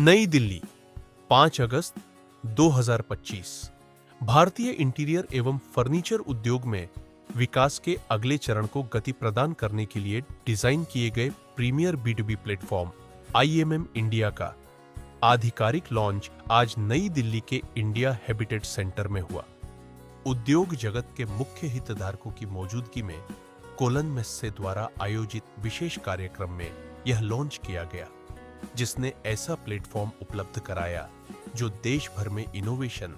नई दिल्ली 5 अगस्त 2025। भारतीय इंटीरियर एवं फर्नीचर उद्योग में विकास के अगले चरण को गति प्रदान करने के लिए डिजाइन किए गए premiere B2B platform IMM India का आधिकारिक लॉन्च आज नई दिल्ली के इंडिया हैबिटेट सेंटर में हुआ। उद्योग जगत के मुख्य हितधारकों की मौजूदगी में कोलन मेस्से द्वारा आयोजित विशेष कार्यक्रम में यह लॉन्च किया गया, जिसने ऐसा प्लेटफॉर्म उपलब्ध कराया जो देश भर में इनोवेशन,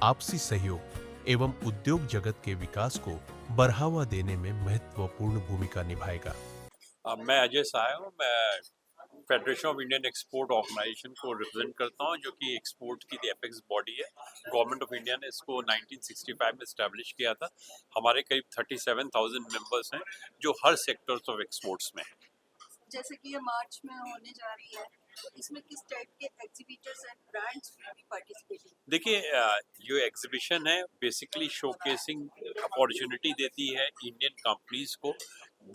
आपसी सहयोग एवं उद्योग जगत के विकास को बढ़ावा देने में महत्वपूर्ण भूमिका निभाएगा। मैं अजय साय हूँ। मैं federation of Indian export organization को रिप्रेजेंट करता हूँ, जो कि एक्सपोर्ट की एपेक्स बॉडी है। गवर्नमेंट ऑफ इंडिया ने इसको 1965 में इस्टेब्लिश किया था। हमारे करीब 37,000 मेंबर्स हैं जो हर सेक्टर्स ऑफ एक्सपोर्ट्स में। जैसे कि ये मार्च में होने जा रही है, तो इसमें किस टाइप के exhibitors and brands will be participating? देखिए, जो एग्जीबिशन है बेसिकली शोकेसिंग अपॉर्चुनिटी देती है इंडियन कंपनीज को।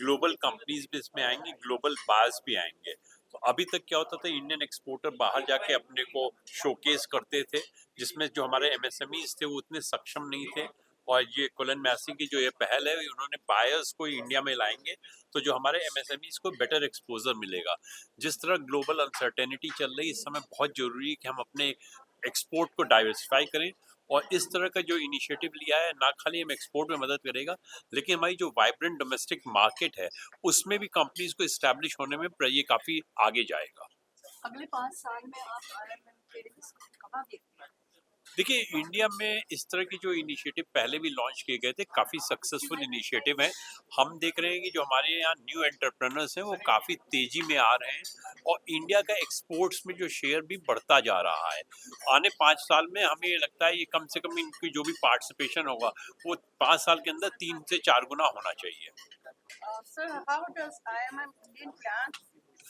ग्लोबल कंपनीज भी इसमें आएंगी, ग्लोबल बायर्स भी आएंगे। तो अभी तक क्या होता था, इंडियन एक्सपोर्टर बाहर जाके अपने को शोकेस करते थे, जिसमें जो हमारे MSMEs थे वो उतने सक्षम नहीं थे। और ये कोलन मैसी की जो ये पहल है, उन्होंने बायर्स को इंडिया में लाएंगे, तो जो हमारे MSMEs को बेटर एक्सपोजर मिलेगा। जिस तरह ग्लोबल अनसर्टेनिटी चल रही है, इस समय बहुत जरूरी है कि हम अपने एक्सपोर्ट को डाइवर्सिफाई करें। और इस तरह का जो इनिशिएटिव लिया है, ना खाली हम एक्सपोर्ट में मदद करेगा, लेकिन हमारी जो वाइब्रेंट डोमेस्टिक मार्केट है उसमें भी कंपनीज को इस्टेब्लिश होने में ये काफी आगे जाएगा। अगले 5 साल में आप IMM के रिस्क कहाँ देखते हैं? देखिए, इंडिया में इस तरह की जो इनिशिएटिव पहले भी लॉन्च किए गए थे, काफ़ी सक्सेसफुल इनिशिएटिव हैं। हम देख रहे हैं कि जो हमारे यहाँ न्यू एंटरप्रेन्योर्स हैं वो काफ़ी तेज़ी में आ रहे हैं, और इंडिया का एक्सपोर्ट्स में जो शेयर भी बढ़ता जा रहा है। आने 5 साल में हमें ये लगता है, ये कम से कम इनकी जो भी पार्टिसिपेशन होगा वो 5 साल के अंदर 3 से 4 गुना होना चाहिए। Sir, how does IMM Indian plan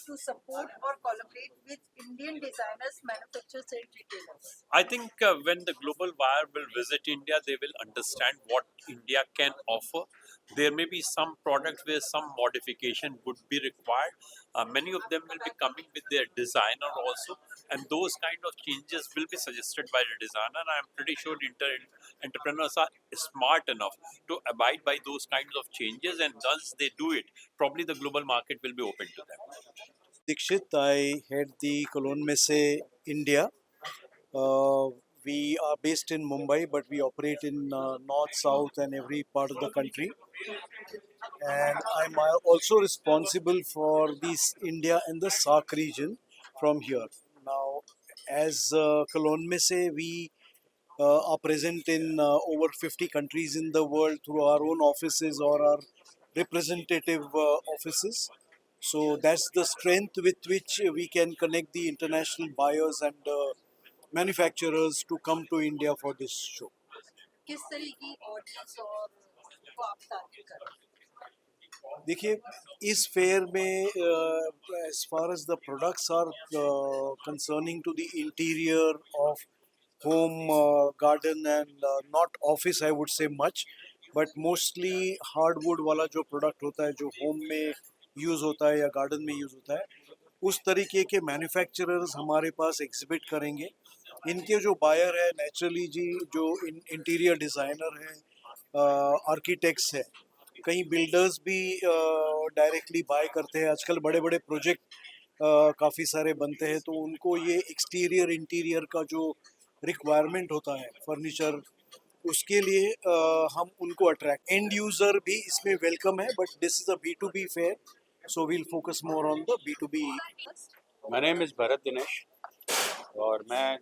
to support or collaborate with Indian designers, manufacturers and retailers? I think when the global buyer will visit India, they will understand what India can offer. There may be some products where some modification would be required. Many of them will be coming with their designer also, and those kind of changes will be suggested by the designer. I am pretty sure entrepreneurs are smart enough to abide by those kinds of changes, and once they do it, probably the global market will be open to them. Dikshit, I head the Cologne Messe India. We are based in Mumbai, but we operate in north, south, and every part of the country. And I'm also responsible for this India and the SAARC region from here. Now, as Cologne Messe, we are present in over 50 countries in the world through our own offices or our representative offices. So that's the strength with which we can connect the international buyers and manufacturers to come to India for this show. किस तरह की audience और को आप target कर रहे हैं? देखिए, इस फेयर में as far as the products are concerning to the interior of home, garden and not office, I would say much, but mostly hardwood वाला जो product होता है, जो home में यूज़ होता है या गार्डन में यूज़ होता है, उस तरीके के मैन्युफैक्चरर्स हमारे पास एग्जिबिट करेंगे। इनके जो बायर है नेचुरली जी, जो इंटीरियर डिज़ाइनर हैं, आर्किटेक्ट्स हैं, कई बिल्डर्स भी डायरेक्टली बाय करते हैं। आजकल बड़े बड़े प्रोजेक्ट काफ़ी सारे बनते हैं, तो उनको ये एक्सटीरियर इंटीरियर का जो रिक्वायरमेंट होता है फर्नीचर, उसके लिए हम उनको अट्रैक्ट, एंड यूज़र भी इसमें वेलकम है, but this is a B2B fair, so we'll focus more on the B2B. My name is Bharat Dinesh, और मैं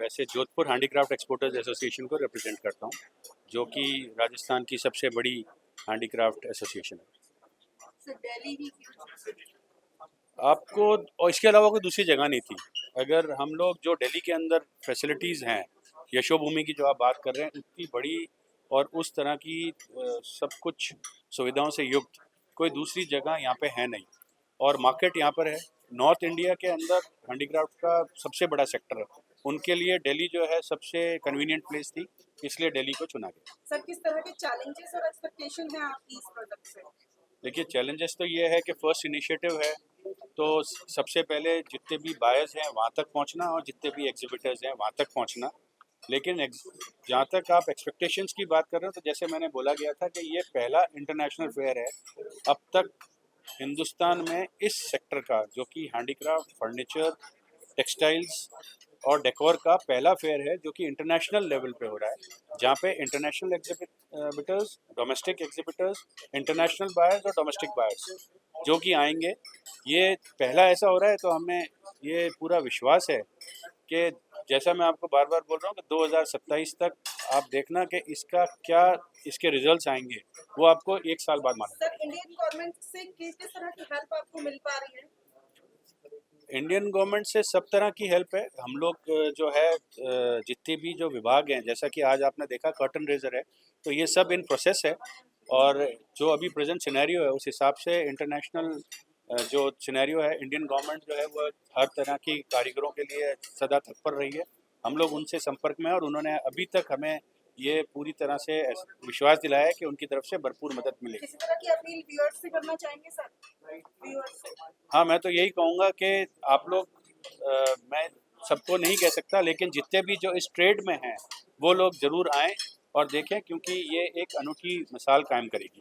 वैसे जोधपुर हैंडीक्राफ्ट एक्सपोर्टर्स एसोसिएशन को रिप्रेजेंट करता हूँ, जो कि राजस्थान की सबसे बड़ी हैंडीक्राफ्ट एसोसिएशन है। सर, दिल्ली ही क्यों? आपको और इसके अलावा कोई दूसरी जगह नहीं थी। अगर हम लोग जो दिल्ली के अंदर फैसिलिटीज़ हैं, यशोभूमि की जो आप बात कर रहे हैं, उतनी बड़ी और उस तरह की सब कुछ सुविधाओं से युक्त कोई दूसरी जगह यहाँ पे है नहीं। और मार्केट यहाँ पर है, नॉर्थ इंडिया के अंदर हैंडीक्राफ्ट का सबसे बड़ा सेक्टर है। उनके लिए दिल्ली जो है सबसे कन्वीनियंट प्लेस थी, इसलिए दिल्ली को चुना गया। सर, किस तरह के चैलेंजेस और एक्सपेक्टेशन है आपकी इस प्रोडक्ट से? देखिए, चैलेंजेस तो ये है कि फर्स्ट इनिशिएटिव है, तो सबसे पहले जितने भी बायर्स हैं वहाँ तक पहुँचना और जितने भी एग्जिबिटर्स हैं वहाँ तक पहुँचना। लेकिन जहाँ तक आप एक्सपेक्टेशंस की बात कर रहे हो, तो जैसे मैंने बोला गया था कि ये पहला इंटरनेशनल फेयर है अब तक हिंदुस्तान में इस सेक्टर का, जो कि हैंडीक्राफ्ट, फर्नीचर, टेक्सटाइल्स और डेकोर का पहला फेयर है जो कि इंटरनेशनल लेवल पे हो रहा है, जहाँ पे international exhibitors, domestic exhibitors, international buyers और डोमेस्टिक बायर्स जो कि आएंगे। ये पहला ऐसा हो रहा है, तो हमें ये पूरा विश्वास है कि जैसा मैं आपको बार बार बोल रहा हूँ कि 2027 तक आप देखना कि इसका क्या इसके रिजल्ट्स आएंगे, वो आपको 1 साल बाद मालूम। सर इंडियन गवर्नमेंट से किस किस तरह की हेल्प आपको मिल पा रही है? इंडियन गवर्नमेंट से सब तरह की हेल्प है। हम लोग जो है जितने भी जो विभाग हैं, जैसा कि आज आपने देखा कर्टन रेजर है, तो ये सब इन प्रोसेस है। और जो अभी प्रेजेंट सिनेरियो है उस हिसाब से इंटरनेशनल जो सिनेरियो है, इंडियन गवर्नमेंट जो है वो हर तरह की कारीगरों के लिए सदा तत्पर रही है। हम लोग उनसे संपर्क में हैं और उन्होंने अभी तक हमें ये पूरी तरह से विश्वास दिलाया है कि उनकी तरफ से भरपूर मदद मिलेगी। किसी तरह की अपील व्यूअर्स से करना चाहेंगे सर? व्यूअर्स से हाँ, मैं तो यही कहूँगा कि आप लोग मैं सबको नहीं कह सकता, लेकिन जितने भी जो इस ट्रेड में हैं वो लोग ज़रूर आएँ और देखें, क्योंकि ये एक अनूठी मिसाल कायम करेगी।